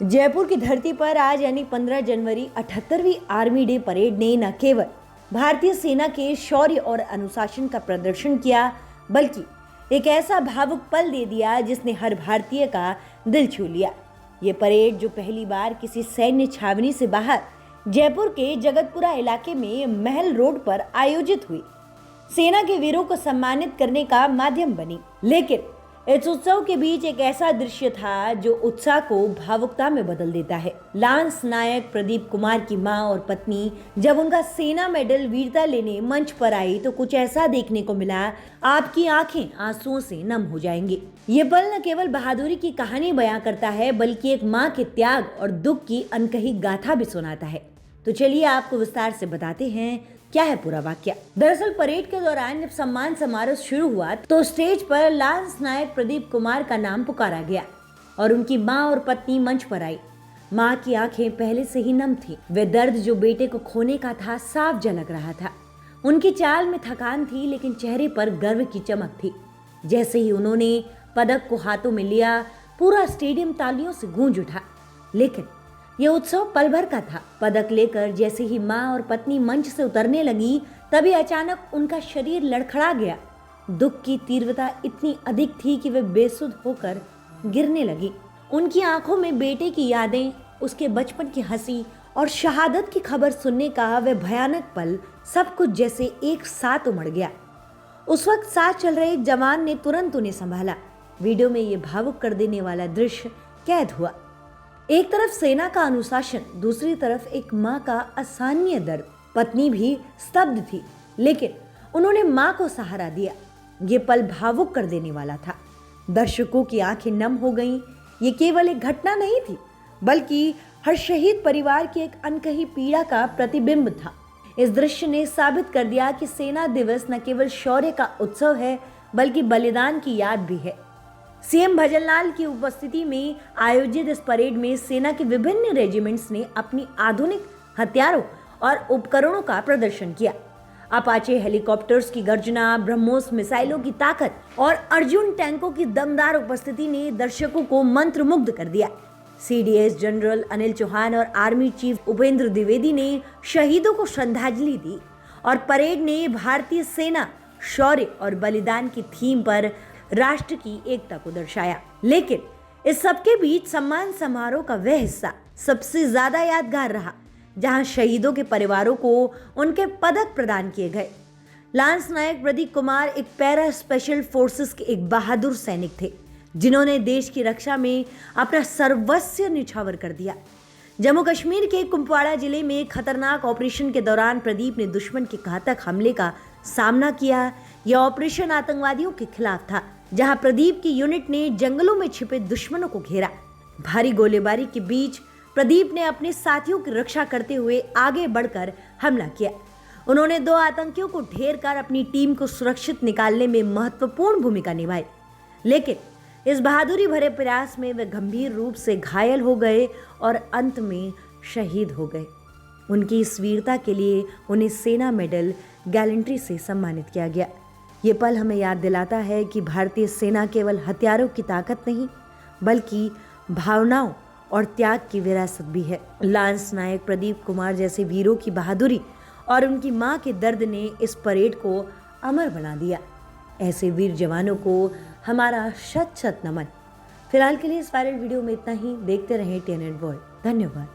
जयपुर की धरती पर आज यानी 15 जनवरी 78वीं आर्मी डे परेड ने न केवल भारतीय सेना के शौर्य और अनुशासन का प्रदर्शन किया, बल्कि एक ऐसा भावुक पल दे दिया जिसने हर भारतीय का दिल छू लिया। ये परेड जो पहली बार किसी सैन्य छावनी से बाहर जयपुर के जगतपुरा इलाके में महल रोड पर आयोजित हुई, सेना के वीरों को सम्मानित करने का माध्यम बनी। लेकिन इस उत्सव के बीच एक ऐसा दृश्य था जो उत्साह को भावुकता में बदल देता है। लांस नायक प्रदीप कुमार की मां और पत्नी जब उनका सेना मेडल वीरता लेने मंच पर आई तो कुछ ऐसा देखने को मिला, आपकी आंखें आंसुओं से नम हो जाएंगी। ये पल न केवल बहादुरी की कहानी बयां करता है, बल्कि एक मां के त्याग और दुख की अनकही गाथा भी सुनाता है। तो चलिए आपको विस्तार से बताते हैं क्या है पूरा वाक्य। दरअसल परेड के दौरान जब सम्मान समारोह शुरू हुआ तो स्टेज पर लांस नायक प्रदीप कुमार का नाम पुकारा गया और उनकी मां और पत्नी मंच पर आई। मां की आंखें पहले से ही नम थी। वे दर्द जो बेटे को खोने का था साफ झलक रहा था। उनकी चाल में थकान थी, लेकिन चेहरे पर गर्व की चमक थी। जैसे ही उन्होंने पदक को हाथों में लिया, पूरा स्टेडियम तालियों से गूंज उठा। लेकिन यह उत्सव पल भर का था। पदक लेकर जैसे ही मां और पत्नी मंच से उतरने लगी, तभी अचानक उनका शरीर लड़खड़ा गया। दुख की तीव्रता इतनी अधिक थी कि वे बेसुध होकर गिरने लगी। उनकी आंखों में बेटे की यादें, उसके बचपन की हंसी और शहादत की खबर सुनने का वह भयानक पल, सब कुछ जैसे एक साथ उमड़ गया। उस वक्त साथ चल रहे एक जवान ने तुरंत उन्हें संभाला। वीडियो में ये भावुक कर देने वाला दृश्य कैद हुआ। एक तरफ सेना का अनुशासन, दूसरी तरफ एक माँ का असहनीय दर्द। पत्नी भी स्तब्ध थी, लेकिन उन्होंने माँ को सहारा दिया। ये पल भावुक कर देने वाला था। दर्शकों की आंखें नम हो गईं। ये केवल एक घटना नहीं थी, बल्कि हर शहीद परिवार की एक अनकही पीड़ा का प्रतिबिंब था। इस दृश्य ने साबित कर दिया कि सेना दिवस न केवल शौर्य का उत्सव है, बल्कि बलिदान की याद भी है। सीएम भजनलाल की उपस्थिति में आयोजित इस परेड में सेना के विभिन्न रेजिमेंट्स ने अपनी आधुनिक हथियारों और उपकरणों का प्रदर्शन किया। अपाचे हेलीकॉप्टर्स की गर्जना, ब्रह्मोस मिसाइलों की ताकत और अर्जुन टैंकों की दमदार उपस्थिति ने दर्शकों को मंत्रमुग्ध कर दिया। सीडीएस जनरल अनिल चौहान और आर्मी चीफ उपेंद्र द्विवेदी ने शहीदों को श्रद्धांजलि दी और परेड ने भारतीय सेना, शौर्य और बलिदान की थीम पर राष्ट्र की एकता को दर्शाया। लेकिन इस सबके बीच सम्मान समारोह का वह हिस्सा सबसे ज्यादा यादगार रहा, जहां शहीदों के परिवारों को उनके पदक प्रदान किए गए। लांस नायक प्रदीप कुमार एक पैरा स्पेशल फोर्सेस के एक बहादुर सैनिक थे, जिन्होंने देश की रक्षा में अपना सर्वस्व न्यौछावर कर दिया। जम्मू कश्मीर के कुपवाड़ा जिले में एक खतरनाक ऑपरेशन के दौरान प्रदीप ने दुश्मन के घातक हमले का सामना किया। यह ऑपरेशन आतंकवादियों के खिलाफ था, जहां प्रदीप की यूनिट ने जंगलों में छिपे दुश्मनों को घेरा। भारी गोलीबारी के बीच प्रदीप ने अपने साथियों की रक्षा करते हुए आगे बढ़कर हमला किया। उन्होंने 2 आतंकियों को ढेर कर अपनी टीम को सुरक्षित निकालने में महत्वपूर्ण भूमिका निभाई। लेकिन इस बहादुरी भरे प्रयास में वे गंभीर रूप से घायल हो गए और अंत में शहीद हो गए। उनकी इस वीरता के लिए उन्हें सेना मेडल गैलेंट्री से सम्मानित किया गया। ये पल हमें याद दिलाता है कि भारतीय सेना केवल हथियारों की ताकत नहीं, बल्कि भावनाओं और त्याग की विरासत भी है। लांस नायक प्रदीप कुमार जैसे वीरों की बहादुरी और उनकी मां के दर्द ने इस परेड को अमर बना दिया। ऐसे वीर जवानों को हमारा शत शत नमन। फिलहाल के लिए इस वायरल वीडियो में इतना ही। देखते रहें TNN वर्ल्ड। धन्यवाद।